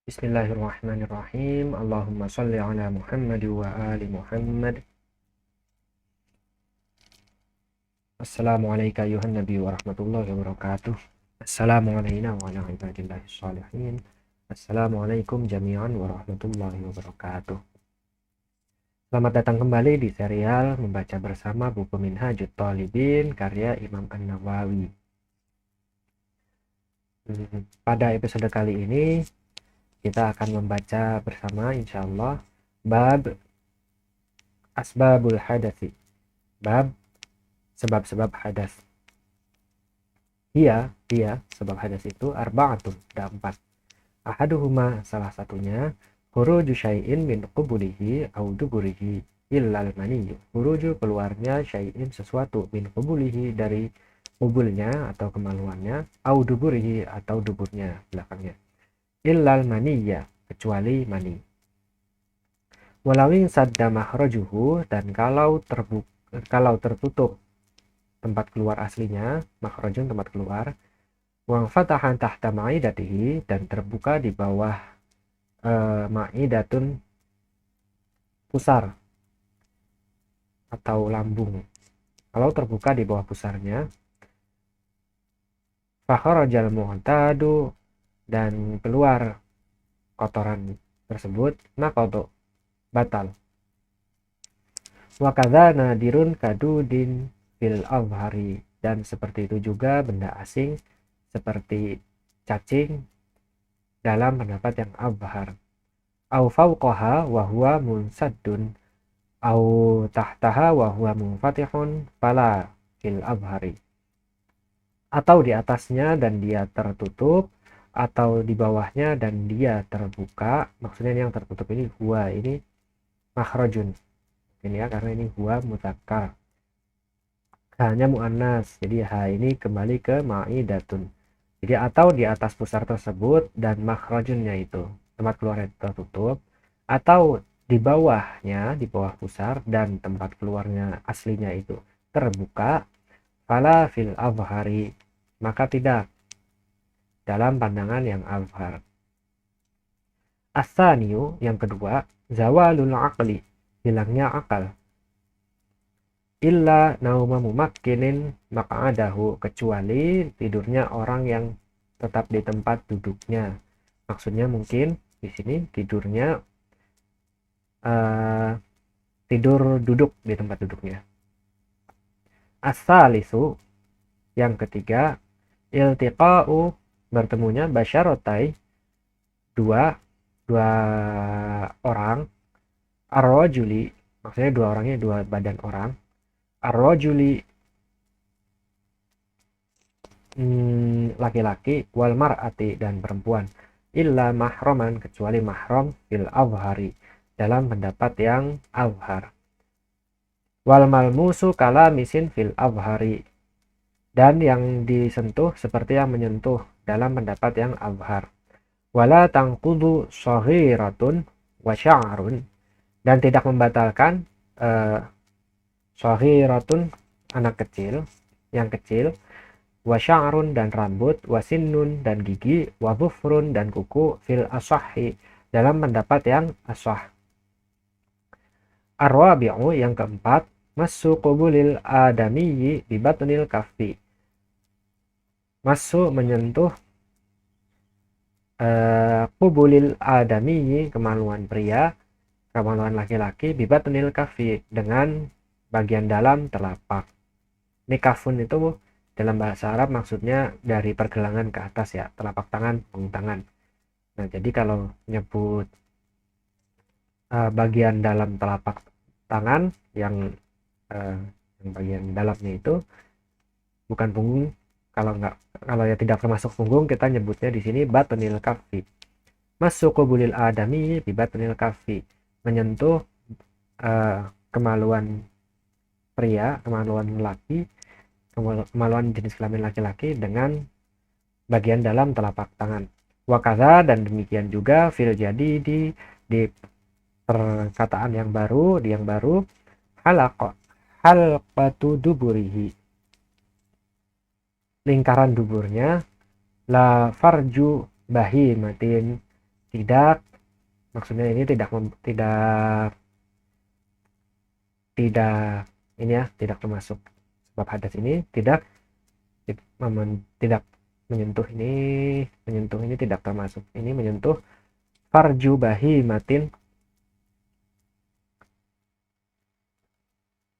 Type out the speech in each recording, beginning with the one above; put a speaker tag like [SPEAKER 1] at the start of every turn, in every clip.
[SPEAKER 1] Bismillahirrahmanirrahim. Allahumma sholli ala Muhammad wa ali Muhammad. Assalamualaikum ayuhan nabi wa rahmatullahi wabarakatuh. Assalamualaikum wa ala ibadillahi sholihin. Assalamualaikum jami'an wa rahmatullahi wabarakatuh. Selamat datang kembali di serial membaca bersama buku Minhajut Thalibin karya Imam An-Nawawi. Pada episode kali ini kita akan membaca bersama insyaallah bab asbabul hadasi, bab sebab-sebab hadas. Dia sebab hadas itu arba'atun, ada 4. Ahaduhuma, salah satunya, khuruju syai'in min qubulihi au duburihi illal maniyyu. Khuruju, keluarnya syai'in, sesuatu, min qubulihi, dari kubulnya atau kemaluannya, au duburihi, atau duburnya, belakangnya, illal maniyya, kecuali mani. Walawin sadda makhrajuhu, dan kalau tertutup tempat keluar aslinya, makhrajun tempat keluar, wa fatahan tahta ma'idatihi, dan terbuka di bawah ma'idatun, pusar atau lambung. Kalau terbuka di bawah pusarnya, fakharajal mu'tadu, dan keluar kotoran tersebut, naqadu, batal. Wa kadza nadirun kadudin fil azhari, dan seperti itu juga benda asing seperti cacing dalam pendapat yang azhar. Au fawqaha wa huwa munsaddun, au tahtaha wa huwa munfatihun fala fil azhari, atau di atasnya dan dia tertutup, atau di bawahnya dan dia terbuka. Maksudnya yang tertutup ini huwa, ini makhrajun ini ya, karena ini huwa mudzakkar, hanya muannas, jadi ha ini kembali ke ma'idatun. Jadi atau di atas pusar tersebut dan makhrajunnya itu tempat keluarnya tertutup, atau di bawahnya, di bawah pusar dan tempat keluarnya aslinya itu terbuka, fala fil azhari, maka tidak dalam pandangan yang azhar. As-saniyu, yang kedua, zawalul aqli, hilangnya akal. Illa nauma mumakkinin maq'adahu, kecuali tidurnya orang yang tetap di tempat duduknya. Maksudnya mungkin di sini tidurnya tidur duduk di tempat duduknya. As-salisu, yang ketiga, iltiqa'u, bertemunya basyarotai, dua orang, ar-rajuli, maksudnya dua orangnya dua badan orang, ar-rajuli, laki-laki, wal mar'ati, dan perempuan, illa mahraman, kecuali mahram, fil azhari, dalam pendapat yang azhar. Wal malmusu kalamisin fil azhari, dan yang disentuh seperti yang menyentuh dalam pendapat yang azhar. Wala tangqudu shaghiratun wa sya'run, dan tidak membatalkan shaghiratun, anak kecil, yang kecil, wa sya'run, dan rambut, wa sinnun, dan gigi, wa dhufrun, dan kuku, fil asahhi, dalam pendapat yang asah. Ar-rabi'u, yang keempat, massu qubulil adamiyyi bi batnil kaffi, masuk menyentuh qubulil adamiyyi, kemaluan pria, kemaluan laki-laki, bibatnil kafi, dengan bagian dalam telapak. Ini kafun itu dalam bahasa Arab maksudnya dari pergelangan ke atas ya, telapak tangan, punggung tangan. Nah, jadi kalau nyebut bagian dalam telapak tangan yang bagian dalamnya itu bukan punggung. Kalau ya tidak termasuk punggung, kita nyebutnya di sini batnil kaffi. Masuk qubulil adami bi batnil kaffi, menyentuh kemaluan pria, kemaluan laki, kemaluan jenis kelamin laki-laki dengan bagian dalam telapak tangan. Wakaza, dan demikian juga fil jadi di perkataan yang baru, halaqatu duburihi, lingkaran duburnya, la farju bahimatin, tidak, maksudnya ini tidak ini ya, tidak termasuk sebab hadas ini tidak tidak menyentuh ini tidak termasuk, ini menyentuh farju bahimatin,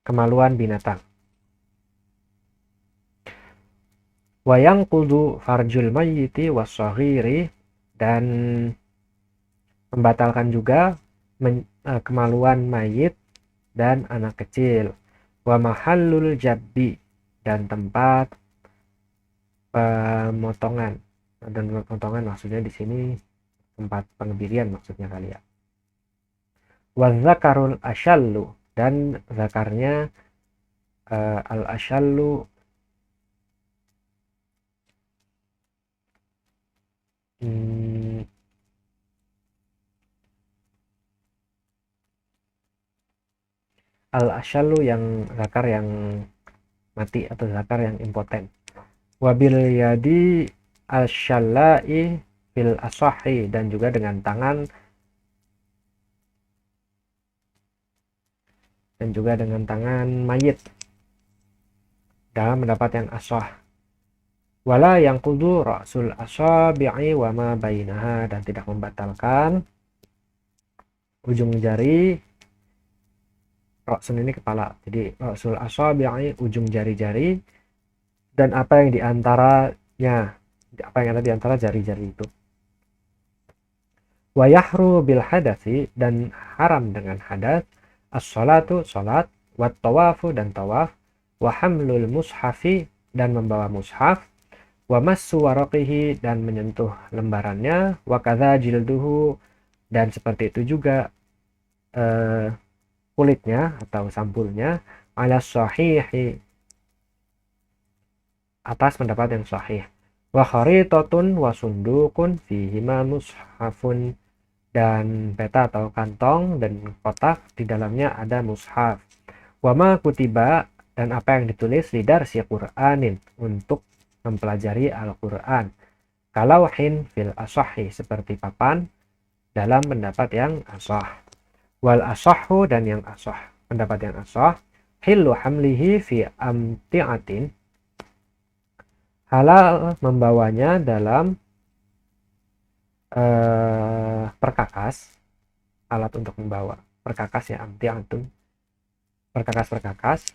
[SPEAKER 1] kemaluan binatang. Wayang kudu farjul mayyiti wassaghiri, dan membatalkan juga kemaluan mayit dan anak kecil. Wa mahallul jabbi, dan tempat pemotongan. Dan pemotongan maksudnya di sini tempat pengebirian maksudnya kali ya. Wa zakarul asyallu, dan zakarnya al asyallu al asyallu yang zakar yang mati atau zakar yang impoten. Wabil yadi asyallai fil asahi, dan juga dengan tangan mayit dalam pendapat yang asah. Wala yang kudu ra'sul asabi'i wa ma bainaha, dan tidak membatalkan ujung jari. Ra'sun ini kepala, jadi ra'sul asabi'i ujung jari-jari, dan apa yang diantaranya, apa yang ada di antara jari-jari itu. Wa yahru bil hadasi, dan haram dengan hadas, as-salatu salat, wat tawafu dan tawaf, wa hamlul mushafi, dan membawa mushaf, wa massu waraqihi, dan menyentuh lembarannya, wa kadza jilduhu, dan seperti itu juga kulitnya atau sampulnya, ala sahihi, atas pendapat yang sahih. Wa kharitatun wa sundukun fihima mushafun, dan peta atau kantong dan kotak di dalamnya ada mushaf. Wa ma kutiba, dan apa yang ditulis di darsi Qur'anin, untuk mempelajari Al-Qur'an. Kalauhin fil asahi, seperti papan dalam pendapat yang asah. Wal asahhu, dan yang asah, pendapat yang asah, hillu hamlihi fi amti'atin, halal membawanya dalam perkakas, alat untuk membawa perkakas ya, amti'atun, perkakas,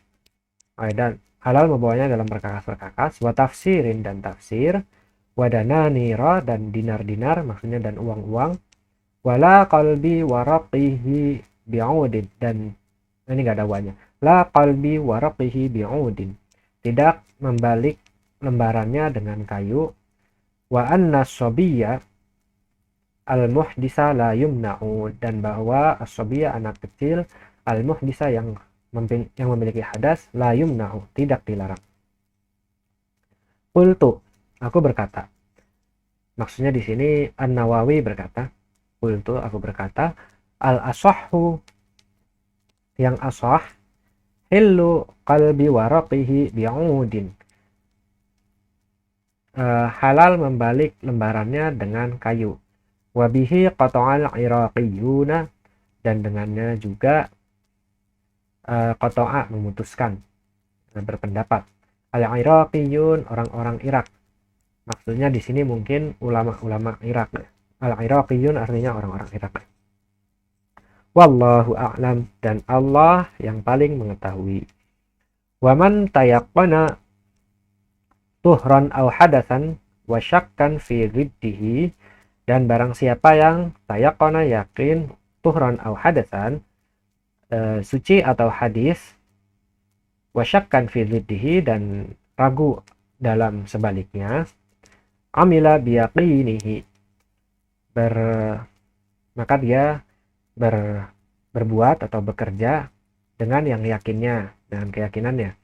[SPEAKER 1] dan halal membawanya dalam perkakas, wa tafsirin, dan tafsir, wa dananira, dan dinar-dinar, maksudnya dan uang-uang, wala qalbi waraqihi bi'udin, dan ini enggak ada wanya, la qalbi waraqihi bi'udin, tidak membalik lembarannya dengan kayu, wa anna sabiyya al-muhdisa la yumna'u, dan bahwa as-sabiyya anak kecil, al-muhdisa yang memiliki hadas, la yumna'u, tidak dilarang. Qultu, aku berkata, maksudnya di sini An-Nawawi berkata, qultu, aku berkata, al-asahhu, yang asah, hillu qalbi waraqihi bi'udin, halal membalik lembarannya dengan kayu. Wabihi qata'al iraqiyuna, dan dengannya juga qata'a memutuskan, berpendapat. Al-iraqiyun, orang-orang Irak, maksudnya di sini mungkin ulama-ulama Irak. Al-iraqiyun artinya orang-orang Irak. Wallahu a'lam, dan Allah yang paling mengetahui. Waman tayaqqana tuhran aw hadatsan wa syakkan fi riddihi, dan barang siapa yang tayaqqana yakin, tuhran aw hadatsan suci atau hadis, wa syakkan fi riddihi, dan ragu dalam sebaliknya, amila biyaqinihi, maka dia berbuat atau bekerja dengan yang yakinnya, dengan keyakinannya.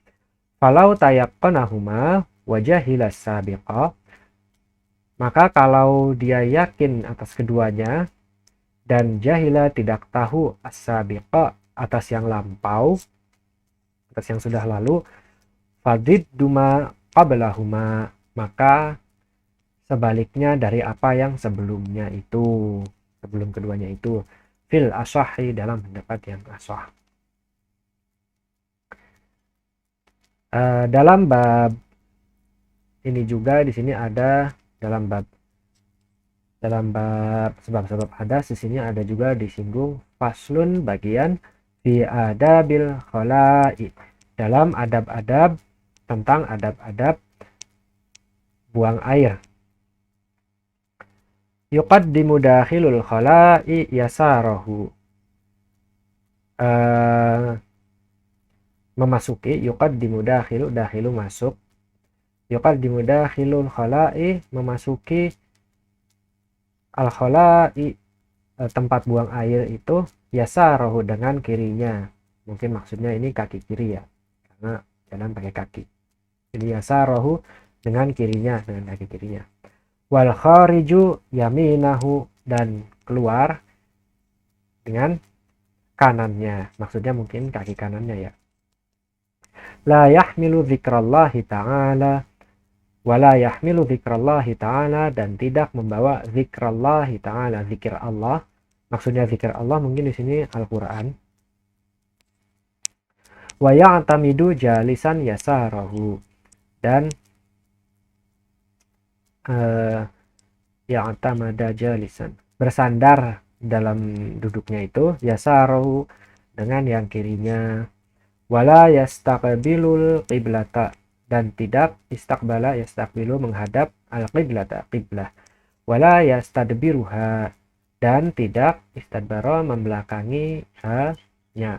[SPEAKER 1] Falau tayaqqanahuma wajahilas sabiqa, maka kalau dia yakin atas keduanya dan jahila tidak tahu as-sabiqa, atas yang lampau, atas yang sudah lalu, fadid duma qablahuma, maka sebaliknya dari apa yang sebelumnya itu. sebelum keduanya itu, fil ashahi dalam pendapat yang ashah. Dalam bab ini juga di sini ada dalam bab sebab-sebab hadas, di sini ada juga disinggung faslun bagian fi adabil khala'i, dalam adab-adab, tentang adab-adab buang air. Yuqaddimu dakhilul khala'i yasarahu, memasuki, yuqaddimu dakhilu masuk, yuqaddimu dakhilul khala'i memasuki, al khala'i tempat buang air itu, yasarahu dengan kirinya. Mungkin maksudnya ini kaki kiri ya, karena jalan pakai kaki. Jadi yasarahu dengan kirinya, dengan kaki kirinya. Wal khariju yaminahu, dan keluar dengan kanannya, maksudnya mungkin kaki kanannya ya. La yahmilu dzikrallahi ta'ala, wala yahmilu dzikrallahi ta'ala, dan tidak membawa dzikrallahi ta'ala, zikir Allah. Maksudnya zikir Allah mungkin di sini Al-Qur'an. Wa ya'tamidu jalisan yasarahu, dan ya'tamada jalisan, bersandar dalam duduknya itu, yasarahu dengan yang kirinya. Wala yastaqbilul qiblata, dan tidak istaqbala yastaqbilu menghadap al-qiblata, qiblah. Wala yastadbiruha, dan tidak istadbara membelakanginya,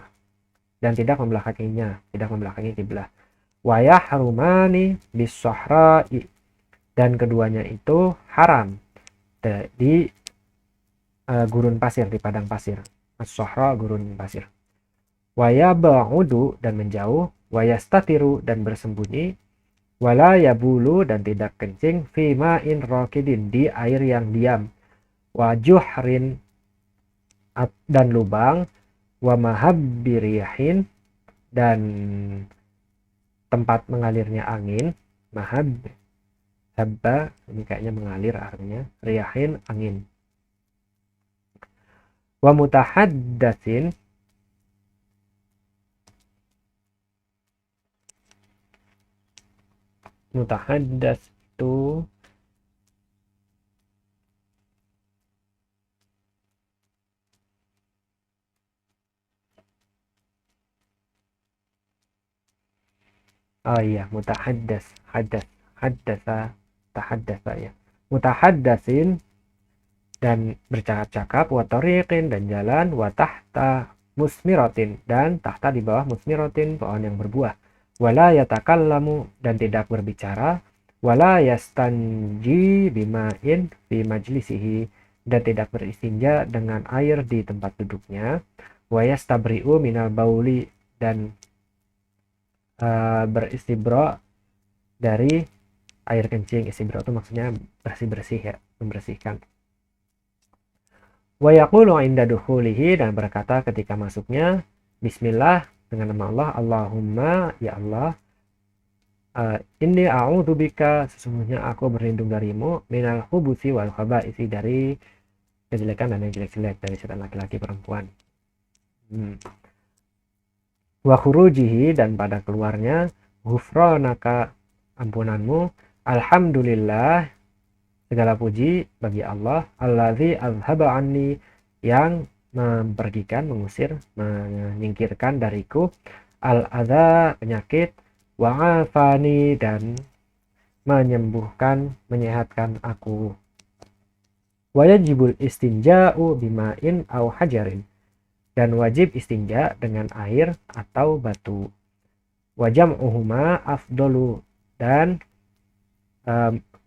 [SPEAKER 1] dan tidak membelakangi qiblah. Wa yahrumani bis-sahra'i, dan keduanya itu haram di gurun pasir, di padang pasir. As-sahra gurun pasir. Wa yab'udu, dan menjauh, wa yastatiru, dan bersembunyi, wala yabulu, dan tidak kencing, fi ma'in raqidin, di air yang diam, wa juhrin, dan lubang, wa mahabbirihin, dan tempat mengalirnya angin. Mahab, habba, ini kayaknya mengalir artinya, riyahin, angin. Wa mutahaddatsin, mutahaddas itu oh iya, mutahaddas, haddasa, tahaddasa ya. Mutahaddatsin, dan bercakap-cakap, wa tariqin, dan jalan, wa tahta musmiratin, dan tahta di bawah musmiratin, pohon yang berbuah. Wala yatakallamu, dan tidak berbicara, wala yastanji bima'in fi majlisihi, dan tidak beristinja dengan air di tempat duduknya. Wa yastabri'u minal bauli, dan beristibra dari air kencing. Istibra itu maksudnya bersih-bersih ya, membersihkan. Wa yaqulu inda dukhulihi, dan berkata ketika masuknya, bismillah, dengan nama Allah, Allahumma, ya Allah, inni a'udzubika, sesungguhnya aku berlindung darimu, minal khubuthi wal khaba'isi, dari kejelekan dan yang jelek-jelek, dari setan laki-laki perempuan. Wa khurujihi, dan pada keluarnya, ghufranaka, ampunanmu, alhamdulillah, segala puji bagi Allah, allazi azhaba anni, yang mempergikan, mengusir, menyingkirkan dariku, al-adza, penyakit, wa afani, dan menyembuhkan, menyehatkan aku. Wa yajibul istinja'u bima'in au hajarin, dan wajib istinja dengan air atau batu. Wa jam'uhuma afdalu, dan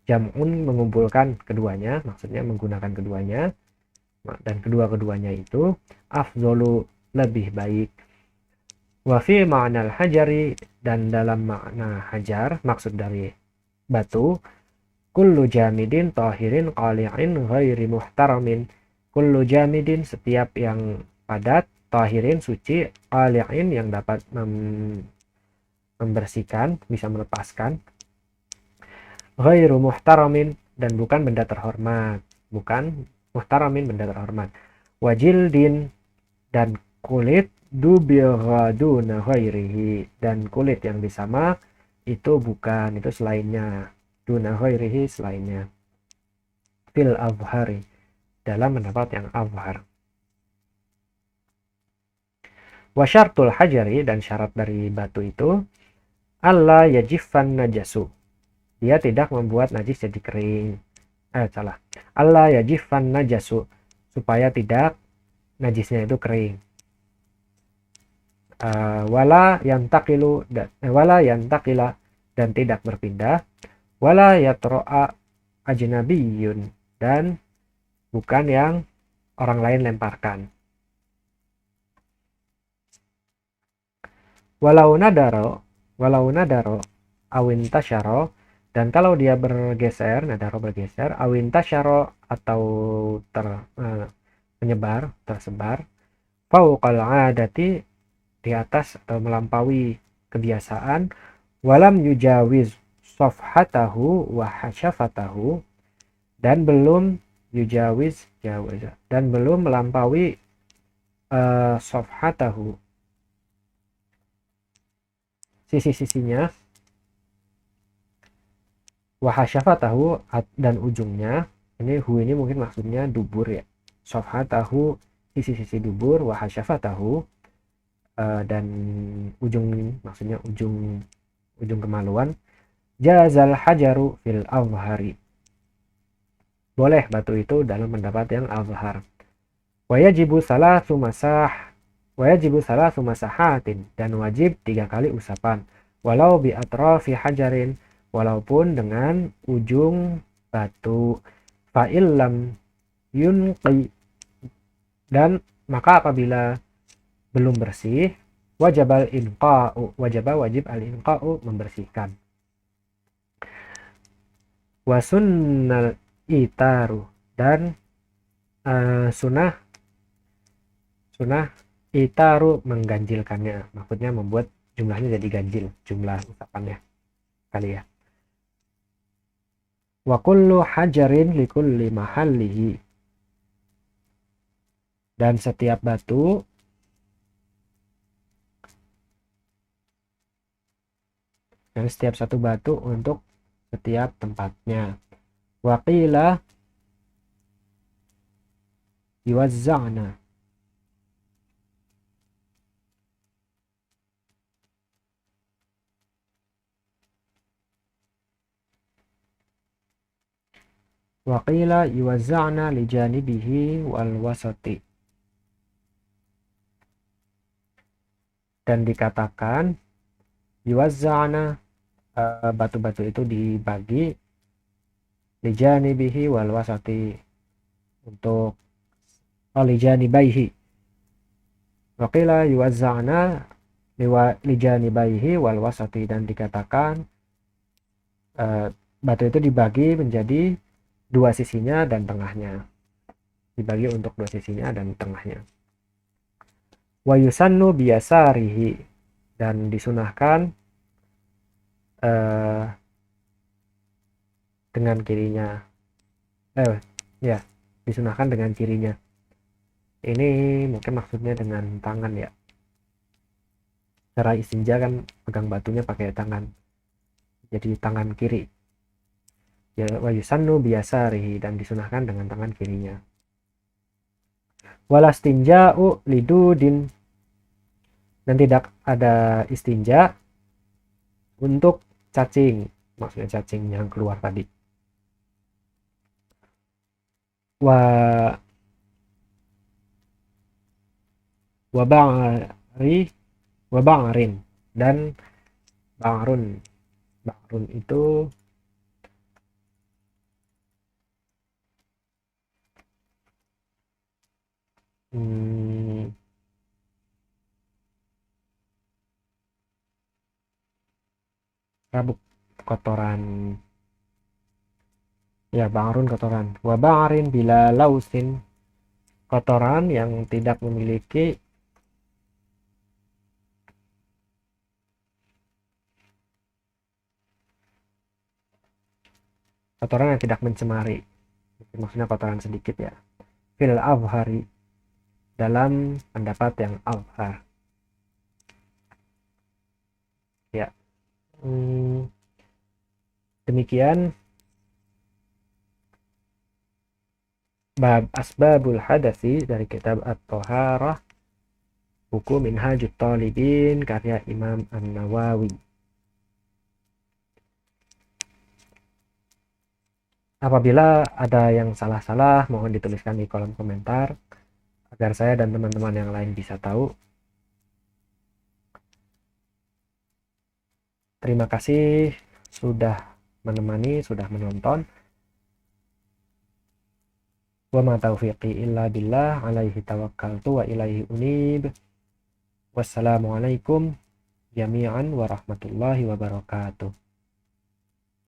[SPEAKER 1] jam'un mengumpulkan keduanya, maksudnya menggunakan keduanya, dan kedua-keduanya itu afdalu, lebih baik. Wa fi ma'nal hajari, dan dalam makna hajar, maksud dari batu, kullu jamidin tahirin qali'in ghairi muhtaramin, kullu jamidin, setiap yang padat, tahirin, suci, qali'in, yang dapat membersihkan, bisa melepaskan, ghairu muhtaramin, dan bukan benda terhormat, bukan muhtaramin, benda terhormat. Wajildin, dan kulit, dubighduna ghairihi, dan kulit yang disamak itu bukan, itu selainnya, duna ghairihi, selainnya, fil azhari, dalam pendapat yang azhar. Wa syartul hajari, dan syarat dari batu itu, alla yajiffan najasu, dia tidak membuat najis jadi kering. Salah. Alla yajiffan najasu, supaya tidak najisnya itu kering. Wala yantakila, dan tidak berpindah. Wala yatro'a ajnabiyun, dan bukan yang orang lain lemparkan. Walau nadaro awin tasyaro, dan kalau dia bergeser, nadaro bergeser, awin tasyaro, atau menyebar, tersebar, fauqal adati, di atas atau melampaui kebiasaan, walam yujawiz sofhatahu wa hasyafatahu, dan belum yujawiz dan belum melampaui sofhatahu, sisi-sisinya, wa hasyafatahu, dan ujungnya. Ini mungkin maksudnya dubur ya. Sofhatahu, sisi-sisi dubur, wa hasyafatahu, dan ujung, maksudnya ujung kemaluan. Jazal hajaru fil azhari, boleh batu itu dalam pendapat yang azhar. Wajibu salasu masahatin, dan wajib 3 kali usapan, walau bi atrafi hajarin, walaupun dengan ujung batu. Fa'illam yunqi, dan maka apabila belum bersih, wajib al-inqa'u, membersihkan. Wasunnal itaru, dan sunnah itaru, mengganjilkannya, maksudnya membuat jumlahnya jadi ganjil, jumlah usapannya kali ya. Wa kullu hajarin likulli mahallihi, dan setiap batu satu batu untuk setiap tempatnya. Wa qila yuwazza'na, li janibihi wal wasati, dan dikatakan yuwazza'na, batu-batu itu dibagi, li janibihi wal wasati, untuk li janibaihi, wa qila yuwazza'na li janibaihi wal wasati, dan dikatakan batu itu dibagi menjadi 2 sisinya dan tengahnya, dibagi untuk 2 sisinya dan tengahnya. Wa yusannu biyasarihi, dan disunahkan dengan kirinya, disunahkan dengan kirinya. Ini mungkin maksudnya dengan tangan ya, cara istinja kan pegang batunya pakai tangan, jadi tangan kiri ya. Wa yusannu biyasarihi, dan disunahkan dengan tangan kirinya. Walastinja'u lidudin, dan tidak ada istinja untuk cacing, maksudnya cacing yang keluar tadi. Ba'rin, dan ba'run itu rabuk, kotoran ya, ba'run kotoran. Wa ba'rin bila lausin, kotoran yang tidak memiliki kotoran yang tidak mencemari, maksudnya kotoran sedikit ya. fil azhari, dalam pendapat yang azhar. Ya, demikian bab asbabul hadasi dari kitab At-Thaharah, buku Minhajut Talibin karya Imam An-Nawawi. Apabila ada yang salah-salah, mohon dituliskan di kolom komentar agar saya dan teman-teman yang lain bisa tahu. Terima kasih sudah menemani, sudah menonton. Wa ma taufiqi illa billah, alaihi tawakkaltu wa ilaihi unib. Wassalamualaikum jami'an warahmatullahi wabarakatuh.